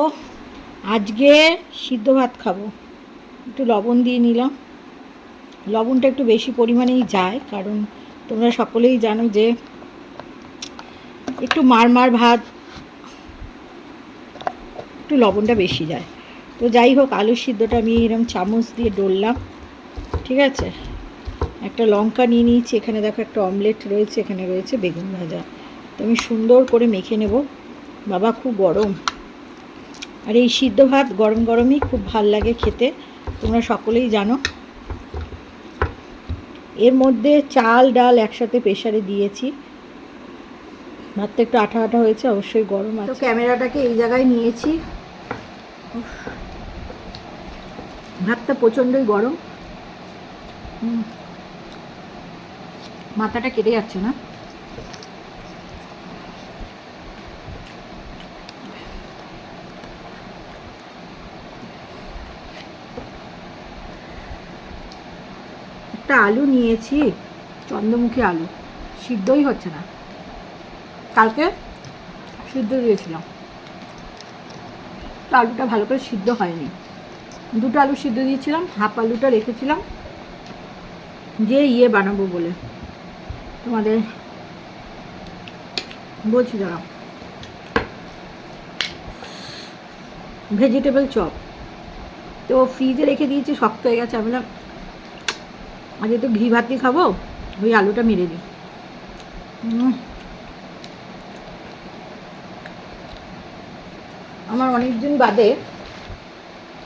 ও আজকে সিদ্ধ ভাত খাবো। একটু লবণ দিয়ে নিলাম। লবণটা একটু বেশি পরিমাণেই যায়, কারণ তোমরা সকলেই জানো যে একটু মার ভাত একটু লবণটা বেশি যায়। তো যাই হোক, আলুর সিদ্ধটা আমি এরকম চামচ দিয়ে ডললাম। ঠিক আছে, একটা লঙ্কা নিয়ে নিয়েছি, এখানে দেখো একটা অমলেট রয়েছে, এখানে রয়েছে বেগুন ভাজা। তো আমি সুন্দর করে মেখে নেব। বাবা খুব গরম, আর এই সিদ্ধ ভাত গরম গরমই খুব ভাল লাগে খেতে, তোমরা সকলেই জানো। এর মধ্যে চাল ডাল একসাথে প্রেসারে দিয়েছি, ভাতটা একটু আঠা আঠা হয়েছে, অবশ্যই গরম আছে। তো ক্যামেরাটাকে এই জায়গায় নিয়েছি। ভাতটা প্রচণ্ডই গরম, মাথাটা কেটে যাচ্ছে না। একটা আলু নিয়েছি, চন্দ্রমুখী আলু, সিদ্ধই হচ্ছে না। কালকে সিদ্ধ দিয়েছিলাম, তো আলুটা ভালো করে সিদ্ধ হয়নি। দুটো আলু সিদ্ধ দিয়েছিলাম, হাফ আলুটা রেখেছিলাম যে বানাবো বলে। তোমাদের বলছি দাঁড়াও, ভেজিটেবল চপ। তো ফ্রিজে রেখে দিয়েছি, শক্ত হয়ে গেছে। আমি আজ একটু ঘি ভাতই খাবো, ওই আলুটা মেরে দিই। আমার অনেকদিন বাদে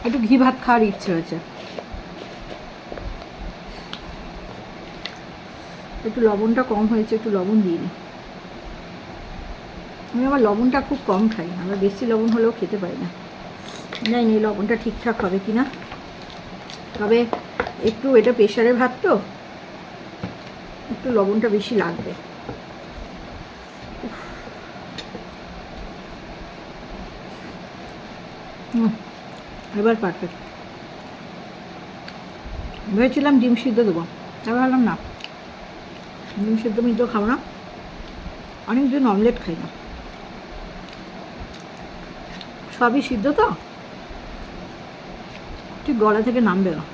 একটু ঘি ভাত খাওয়ার ইচ্ছে হয়েছে। একটু লবণটা কম হয়েছে, একটু লবণ দিয়ে নিই। আমি আমার লবণটা খুব কম খাই, আমরা বেশি লবণ হলেও খেতে পারি না। জানি এই লবণটা ঠিকঠাক হবে কি না, তবে একটু এটা প্রেশারের ভাত তো একটু লবণটা বেশি লাগবে। এবার পারফেক্ট। ভেবেছিলাম ডিম সিদ্ধ দেবো, তবে ভাবলাম না, ডিম সিদ্ধ মিদ্ধ খাবো না, অনেকদিন অমলেট খাই না, সবই সিদ্ধ তো ঠিক গলা থেকে নামবে না।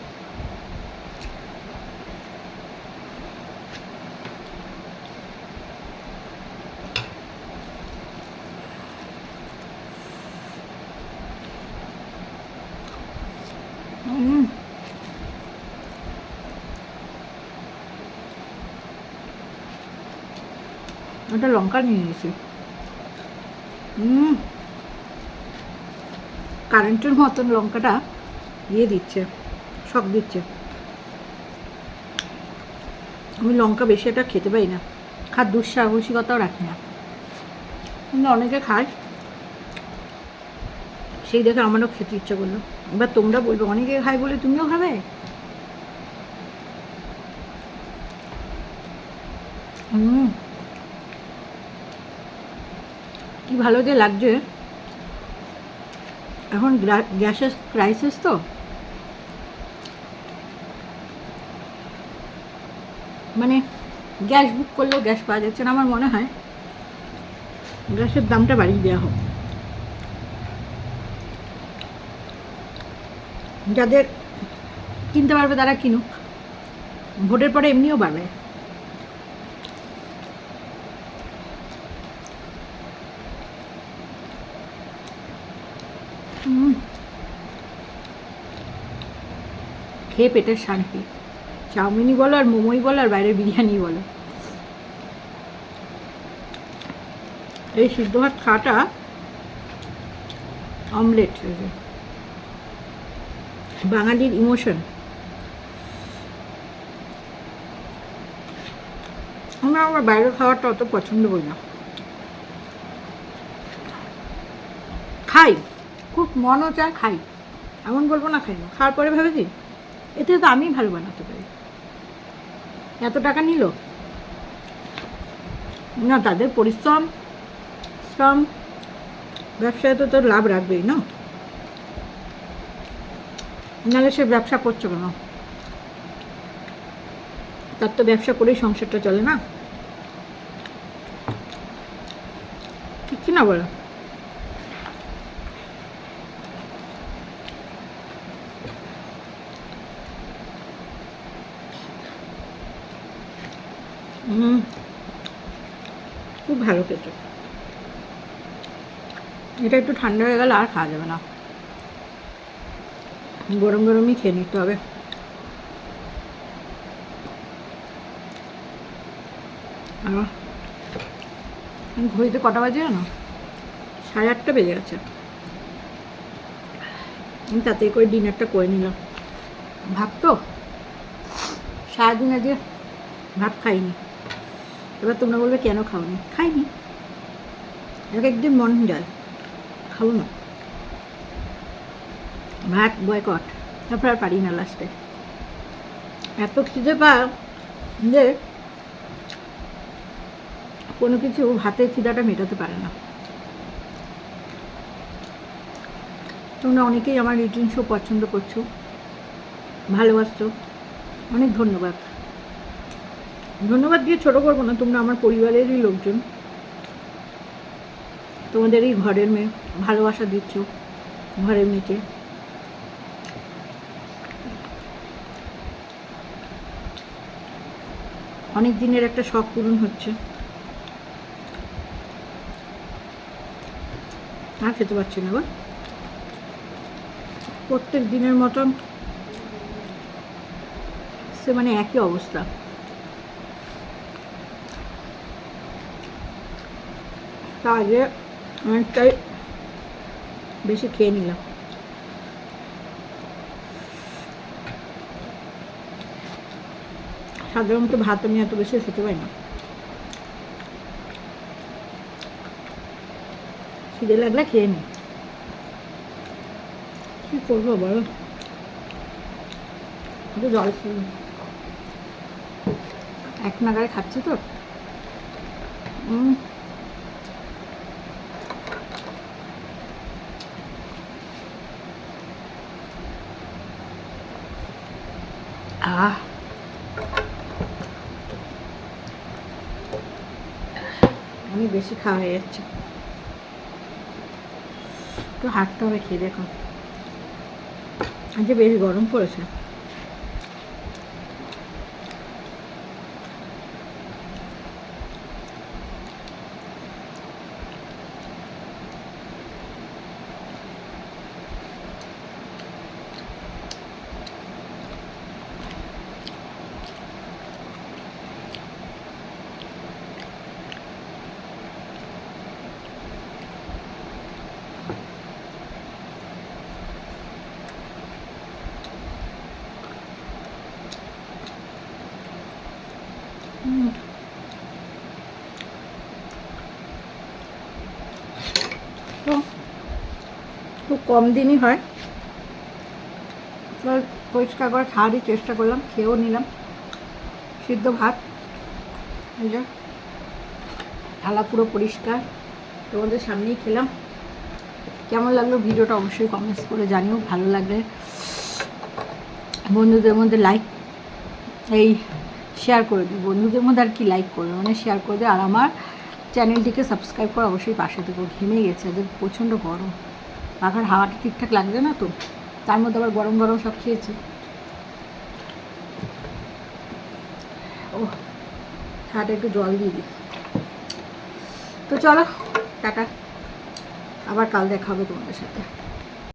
একটা লঙ্কা নিয়ে নিয়েছি, কারেন্টের মতন লঙ্কাটা দিচ্ছে, শক দিচ্ছে। আমি লঙ্কা বেশি একটা খেতে পারি না, খার দুঃসাহসিকতাও রাখি না, কিন্তু অনেকে খায়, সেই দেখে আমারও খেতে ইচ্ছা করলো। এবার তোমরা বলবে অনেকে খায় বলে তুমিও খাবে। কি ভালো যে লাগছে। এখন গ্যাসের ক্রাইসিস তো, মানে গ্যাস বুক করলেও গ্যাস পাওয়া যাচ্ছে না। আমার মনে হয় গ্যাসের দামটা বাড়িয়ে দেওয়া হোক, যাদের কিনতে পারবে তারা কিনুক, ভোটের পরে এমনিও বাড়বে। খেয়ে পেটের শান্তি, চাউমিনই বলো আর মোমোই বলো আর বাইরের বিরিয়ানি বলো, এই সিদ্ধ ভাত খাওয়াটা অমলেট বাঙালির ইমোশন। আমরা আমার বাইরের খাবারটা অত পছন্দ করি না, খাই খুব মনও চায় খাই, এমন বলবো না খাই না। খাওয়ার পরে ভেবেছি এতে তো আমি ভালো বানাতে পারি, এত টাকা নিল না, তাদের পরিশ্রম শ্রম, ব্যবসায় তো তোর লাভ রাখবেই না, নাহলে সে ব্যবসা করছো কেন? তার তো ব্যবসা করেই সংসারটা চলে না, ঠিক কি না বলো? খুব ভালো খেতে। এটা একটু ঠান্ডা হয়ে গেলে আর খাওয়া যাবে না, গরম গরমই খেয়ে নিতে হবে। ঘড়িতে কটা বাজে জানো? 8:30 বেজে গেছে। আমি তাতে করে ডিনারটা করে নিলাম। ভাত তো সারাদিন আজকে ভাত খাইনি। এবার তোমরা বলবে কেন খাওনি? খাইনি, এক একদিন মন যায় খাবো না, ভাত বয়কট। তারপর আর পারি না, লাস্টে এত খিদে পায় যে কোনো কিছু ভাতের খিদাটা মেটাতে পারে না। তোমরা অনেকেই আমার রিটিন শো পছন্দ করছো, ভালোবাসছো, অনেক ধন্যবাদ। ধন্যবাদ দিয়ে ছোটো করবো না, তোমরা আমার পরিবারেরই লোকজন, তোমাদেরই ঘরের মেয়ে, ভালোবাসা দিচ্ছ ঘরের মেয়েকে। অনেক দিনের একটা শখ পূরণ হচ্ছে। আর খেতে পারছি না গো, প্রত্যেক দিনের মতন সে মানে একই অবস্থা। তা আগে অনেকটাই বেশি খেয়ে নিলাম। সাধারণত ভাত আমি এত বেশি খেতে পারি না, খিদে লাগলে খেয়ে নিই, কী করবো বলো। একটু জল খেয়ে এক নাগারে খাচ্ছি তো। আমি বেশি খাওয়া হয়ে যাচ্ছে, একটু হাঁটতে হবে। খেয়ে দেখো, আজকে বেশ গরম পড়েছে। তো খুব কম দিনই হয়, পরিষ্কার করে খাওয়ারই চেষ্টা করলাম, খেয়েও নিলাম। সিদ্ধ ভাত, এই যে থালা পুরো পরিষ্কার, তোমাদের সামনেই খেলাম। কেমন লাগলো ভিডিওটা অবশ্যই কমেন্টস করে জানিও। ভালো লাগলে বন্ধুদের মধ্যে লাইক এই শেয়ার করে দিই, বন্ধুদের মধ্যে আর কি লাইক করবে মানে শেয়ার করে দিই। আর আমার চ্যানেলটিকে সাবস্ক্রাইব করে অবশ্যই পাশে দেবো। ঘেমে গেছে, যে প্রচণ্ড গরম, পাখার হাওয়াটা ঠিকঠাক লাগছে না তো, তার মধ্যে আবার গরম গরম সব খেয়েছি। ও হাতে একটু জল দিয়ে দিই। তো চলো টাটা, আবার কাল দেখা হবে তোমাদের সাথে।